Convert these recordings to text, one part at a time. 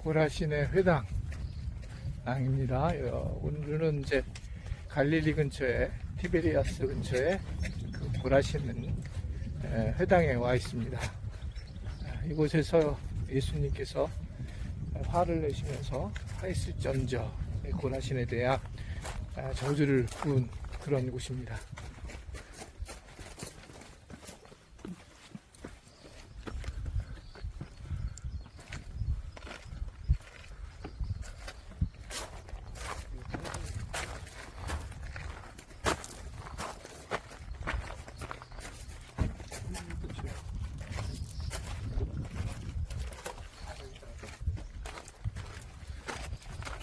고라신의 회당입니다. 오늘은 이제 갈릴리 근처에, 티베리아스 근처에 그 고라신 회당에 와 있습니다. 이곳에서 예수님께서 화를 내시면서 화있을전저 고라신에 대한 저주를 부은 그런 곳입니다.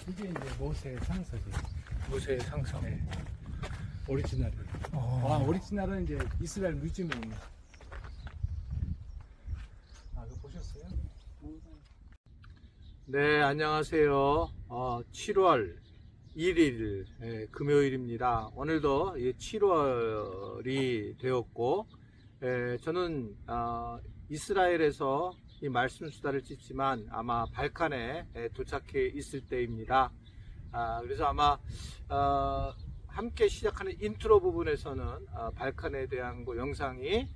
이게 이제 모세의 상서지. 모세의 상성. 네. 오리지널. 오리지널은 이제 이스라엘 뮤지엄에. 이거 보셨어요? 네, 안녕하세요. 7월 1일 금요일입니다. 오늘도 7월이 되었고, 저는 이스라엘에서 이 말씀 수다를 찍지만 아마 발칸에 도착해 있을 때입니다. 그래서 아마 함께 시작하는 인트로 부분에서는 발칸에 대한 영상이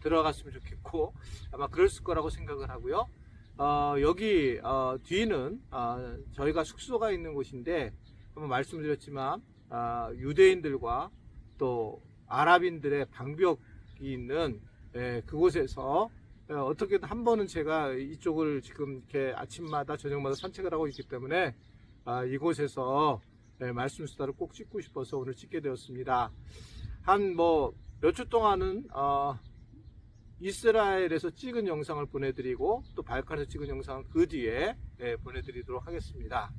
들어갔으면 좋겠고, 아마 그랬을 거라고 생각을 하고요. 여기 뒤는 저희가 숙소가 있는 곳인데, 한번 말씀드렸지만 유대인들과 또 아랍인들의 방벽이 있는 그곳에서 어떻게든 한 번은 제가 이쪽을 지금 이렇게 아침마다 저녁마다 산책을 하고 있기 때문에 이곳에서 말씀 수다를 꼭 찍고 싶어서 오늘 찍게 되었습니다. 한 몇 주 동안은 이스라엘에서 찍은 영상을 보내드리고, 또 발칸에서 찍은 영상은 그 뒤에 보내드리도록 하겠습니다.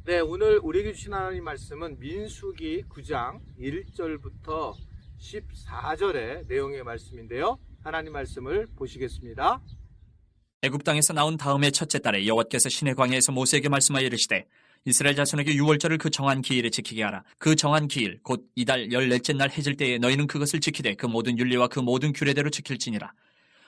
네, 오늘 우리에게 주신 하나님 말씀은 민수기 9장 1절부터 14절의 내용의 말씀인데요. 하나님 말씀을 보시겠습니다. 애굽 땅에서 나온 다음의 첫째 달에 여호와께서 시내 광야에서 모세에게 말씀하여 이르시되, 이스라엘 자손에게 유월절을 그 정한 기일에 지키게 하라. 그 정한 기일 곧 이달 14째 날 해질 때에 너희는 그것을 지키되 그 모든 율례와 그 모든 규례대로 지킬지니라.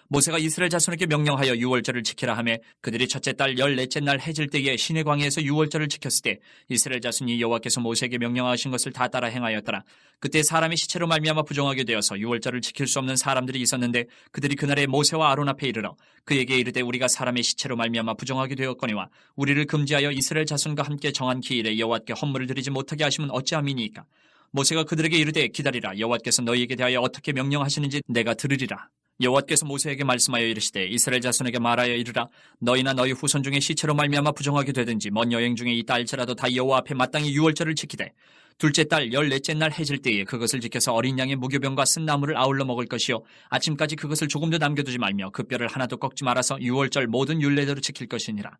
모세가 이스라엘 자손에게 명령하여 유월절을 지키라 하매 그들이 첫째 달 14째 날 해질 때에 시내 광야에서 유월절을 지켰을 때 이스라엘 자손이 여호와께서 모세에게 명령하신 것을 다 따라 행하였더라. 그때 사람이 시체로 말미암아 부정하게 되어서 유월절을 지킬 수 없는 사람들이 있었는데, 그들이 그날에 모세와 아론 앞에 이르러 그에게 이르되, 우리가 사람의 시체로 말미암아 부정하게 되었거니와 우리를 금지하여 이스라엘 자손과 함께 정한 기일에 여호와께 헌물을 드리지 못하게 하시면 어찌함이니이까. 모세가 그들에게 이르되, 기다리라. 여호와께서 너희에게 대하여 어떻게 명령하시는지 내가 들으리라. 여호와께서 모세에게 말씀하여 이르시되, 이스라엘 자손에게 말하여 이르라. 너희나 너희 후손 중에 시체로 말미암아 부정하게 되든지 먼 여행 중에 있다 할지라도 다 여호와 앞에 마땅히 유월절을 지키되, 둘째 달 14째 날 해질 때에 그것을 지켜서 어린 양의 무교병과 쓴 나물을 아울러 먹을 것이요 아침까지 그것을 조금도 남겨두지 말며 그 뼈를 하나도 꺾지 말아서 유월절 모든 율례대로 지킬 것이니라.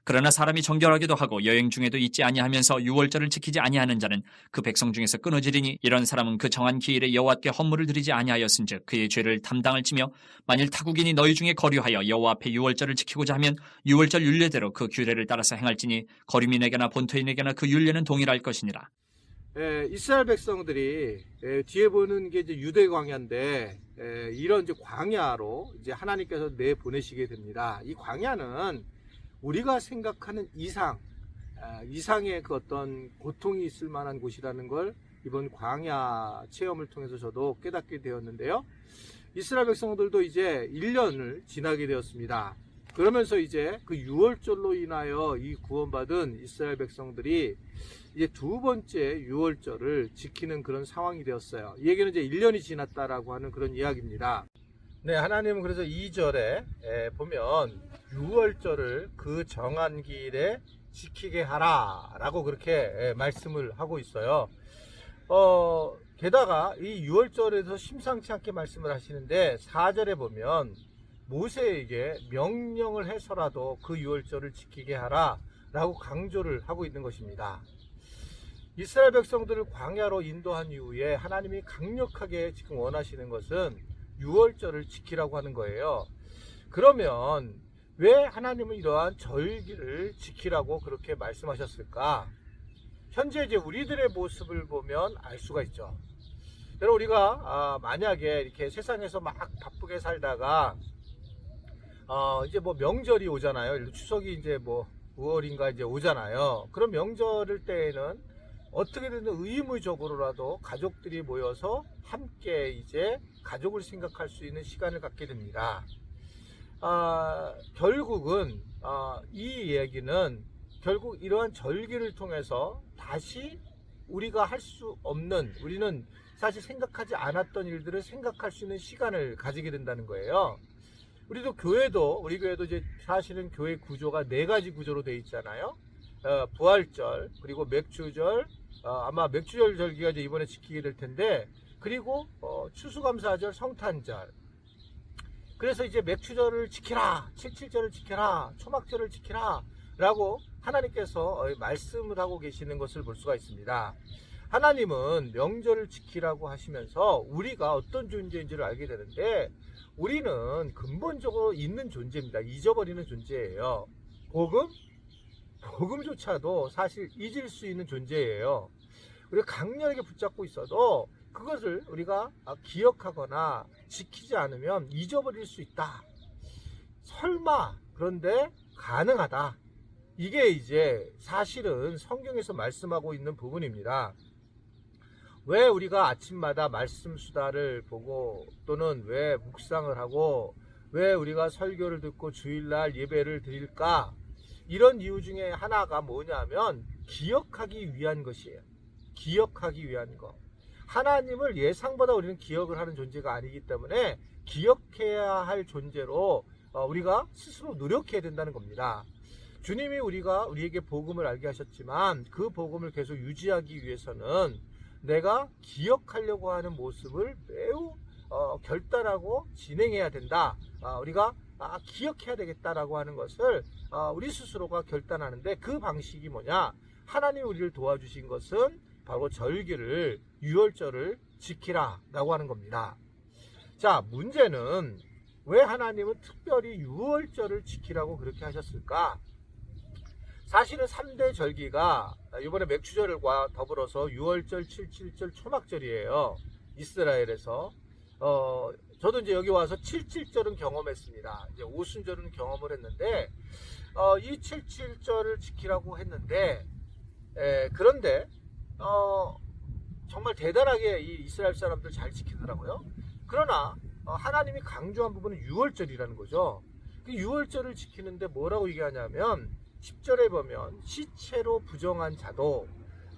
그러나 사람이 정결하기도 하고 여행 중에도 있지 아니하면서 유월절을 지키지 아니하는 자는 그 백성 중에서 끊어지리니, 이런 사람은 그 정한 기일에 여호와께 헌물을 드리지 아니하였은즉 그의 죄를 담당할지며, 만일 타국인이 너희 중에 거류하여 여호와 앞에 유월절을 지키고자 하면 유월절 율례대로 그 규례를 따라서 행할지니, 거류민에게나 본토인에게나 그 율례는 동일할 것이니라. 이스라엘 백성들이 뒤에 보는 게 이제 유대 광야인데, 이런 이제 광야로 이제 하나님께서 내 보내시게 됩니다. 이 광야는 우리가 생각하는 이상의 그 어떤 고통이 있을 만한 곳이라는 걸 이번 광야 체험을 통해서 저도 깨닫게 되었는데요. 이스라엘 백성들도 이제 1년을 지나게 되었습니다. 그러면서 이제 그 유월절로 인하여 이 구원받은 이스라엘 백성들이 이제 두 번째 유월절을 지키는 그런 상황이 되었어요. 이 얘기는 이제 1년이 지났다라고 하는 그런 이야기입니다. 네, 하나님은 그래서 2절에 보면 유월절을 그 정한 기일에 지키게 하라 라고 그렇게 말씀을 하고 있어요. 게다가 이 유월절에서 심상치 않게 말씀을 하시는데, 4절에 보면 모세에게 명령을 해서라도 그 유월절을 지키게 하라 라고 강조를 하고 있는 것입니다. 이스라엘 백성들을 광야로 인도한 이후에 하나님이 강력하게 지금 원하시는 것은 유월절을 지키라고 하는 거예요. 그러면 왜 하나님은 이러한 절기를 지키라고 그렇게 말씀하셨을까? 현재 이제 우리들의 모습을 보면 알 수가 있죠. 여러분, 우리가 만약에 이렇게 세상에서 막 바쁘게 살다가 이제 뭐 명절이 오잖아요. 추석이 이제 뭐 5월인가 이제 오잖아요. 그런 명절 때에는 어떻게든 의무적으로라도 가족들이 모여서 함께 이제 가족을 생각할 수 있는 시간을 갖게 됩니다. 결국은 이 이야기는 결국 이러한 절기를 통해서 다시 우리가 할 수 없는, 우리는 사실 생각하지 않았던 일들을 생각할 수 있는 시간을 가지게 된다는 거예요. 우리 교회도 이제 사실은 교회 구조가 4가지 구조로 되어 있잖아요. 부활절, 그리고 맥주절, 아마 맥주절 절기가 이제 이번에 지키게 될 텐데, 그리고 추수감사절, 성탄절. 그래서 이제 맥주절을 지키라, 칠칠절을 지키라, 초막절을 지키라 라고 하나님께서 말씀을 하고 계시는 것을 볼 수가 있습니다. 하나님은 명절을 지키라고 하시면서 우리가 어떤 존재인지를 알게 되는데, 우리는 근본적으로 있는 존재입니다. 잊어버리는 존재예요. 복음조차도 사실 잊을 수 있는 존재예요. 우리가 강렬하게 붙잡고 있어도 그것을 우리가 기억하거나 지키지 않으면 잊어버릴 수 있다. 설마, 그런데 가능하다. 이게 이제 사실은 성경에서 말씀하고 있는 부분입니다. 왜 우리가 아침마다 말씀 수다를 보고, 또는 왜 묵상을 하고, 왜 우리가 설교를 듣고 주일날 예배를 드릴까? 이런 이유 중에 하나가 뭐냐면 기억하기 위한 것이에요. 기억하기 위한 것. 하나님을 예상보다 우리는 기억을 하는 존재가 아니기 때문에 기억해야 할 존재로 우리가 스스로 노력해야 된다는 겁니다. 주님이 우리에게 복음을 알게 하셨지만 그 복음을 계속 유지하기 위해서는 내가 기억하려고 하는 모습을 매우 결단하고 진행해야 된다. 우리가 기억해야 되겠다라고 하는 것을 우리 스스로가 결단하는데, 그 방식이 뭐냐? 하나님이 우리를 도와주신 것은 바로 절기를, 유월절을 지키라 라고 하는 겁니다. 자, 문제는 왜 하나님은 특별히 유월절을 지키라고 그렇게 하셨을까? 사실은 3대 절기가 이번에 맥주절과 더불어서 유월절, 칠칠절, 초막절이에요. 이스라엘에서. 저도 이제 여기 와서 칠칠절은 경험했습니다. 이제 오순절은 경험을 했는데, 이 칠칠절을 지키라고 했는데, 그런데, 정말 대단하게 이 이스라엘 사람들 잘 지키더라고요. 그러나, 하나님이 강조한 부분은 유월절이라는 거죠. 그 유월절을 지키는데 뭐라고 얘기하냐면, 10절에 보면 시체로 부정한 자도,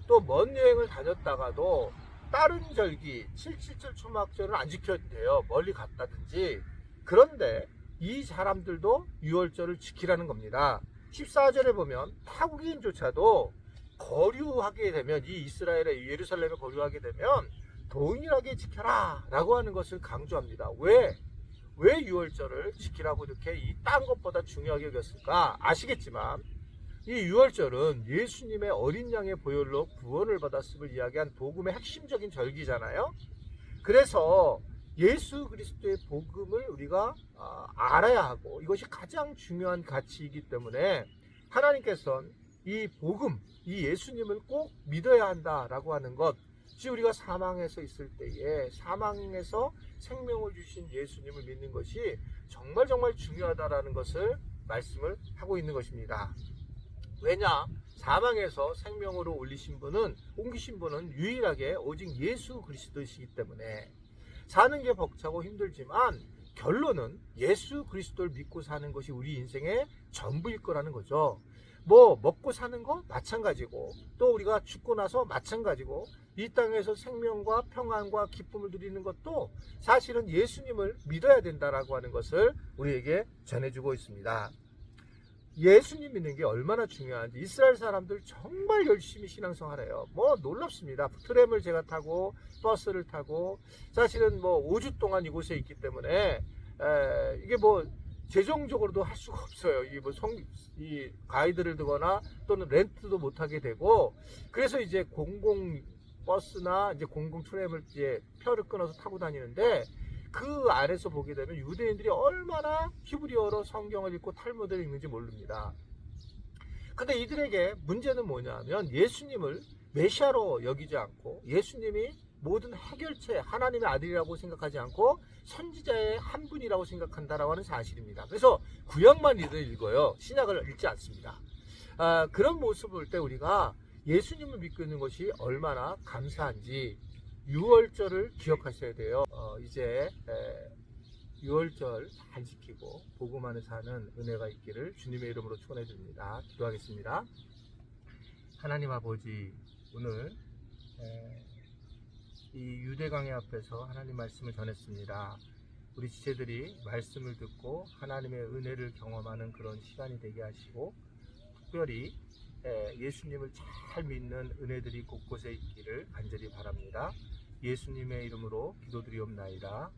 또 먼 여행을 다녔다가도 다른 절기, 칠칠절, 초막절은 안 지켜도 돼요. 멀리 갔다든지. 그런데 이 사람들도 유월절을 지키라는 겁니다. 14절에 보면 타국인조차도 거류하게 되면, 이 이스라엘의 예루살렘에 거류하게 되면 동일하게 지켜라 라고 하는 것을 강조합니다. 왜 유월절을 지키라고 이렇게 딴 것보다 중요하게 여겼을까? 아시겠지만 이 유월절은 예수님의 어린 양의 보혈로 구원을 받았음을 이야기한 복음의 핵심적인 절기잖아요. 그래서 예수 그리스도의 복음을 우리가 알아야 하고, 이것이 가장 중요한 가치이기 때문에 하나님께서는 이 복음, 이 예수님을 꼭 믿어야 한다라고 하는 것, 즉 우리가 사망에서 있을 때에 사망에서 생명을 주신 예수님을 믿는 것이 정말 중요하다라는 것을 말씀을 하고 있는 것입니다. 왜냐? 사망에서 생명으로 옮기신 분은 유일하게 오직 예수 그리스도이시기 때문에 사는 게 벅차고 힘들지만 결론은 예수 그리스도를 믿고 사는 것이 우리 인생의 전부일 거라는 거죠. 뭐 먹고 사는 거 마찬가지고, 또 우리가 죽고 나서 마찬가지고, 이 땅에서 생명과 평안과 기쁨을 누리는 것도 사실은 예수님을 믿어야 된다라고 하는 것을 우리에게 전해주고 있습니다. 예수님 믿는 게 얼마나 중요한지 이스라엘 사람들 정말 열심히 신앙생활해요. 뭐 놀랍습니다. 트램을 제가 타고 버스를 타고 사실은 뭐 5주 동안 이곳에 있기 때문에 이게 뭐 재정적으로도 할 수가 없어요. 이 가이드를 두거나 또는 렌트도 못 하게 되고, 그래서 이제 공공 버스나 이제 공공 트램을 이제 표를 끊어서 타고 다니는데, 그 안에서 보게 되면 유대인들이 얼마나 히브리어로 성경을 읽고 탈무드를 읽는지 모릅니다. 근데 이들에게 문제는 뭐냐면 예수님을 메시아로 여기지 않고, 예수님이 모든 해결체, 하나님의 아들이라고 생각하지 않고 선지자의 한 분이라고 생각한다라고 하는 사실입니다. 그래서 구약만 읽어요. 신약을 읽지 않습니다. 그런 모습을 볼 때 우리가 예수님을 믿고 있는 것이 얼마나 감사한지 유월절을 기억하셔야 돼요. 이제 유월절 잘 지키고 복음 안에 사는 은혜가 있기를 주님의 이름으로 축원해 드립니다. 기도하겠습니다. 하나님 아버지, 오늘 이 유대광야 앞에서 하나님 말씀을 전했습니다. 우리 지체들이 말씀을 듣고 하나님의 은혜를 경험하는 그런 시간이 되게 하시고, 특별히 예수님을 잘 믿는 은혜들이 곳곳에 있기를 간절히 바랍니다. 예수님의 이름으로 기도드리옵나이다.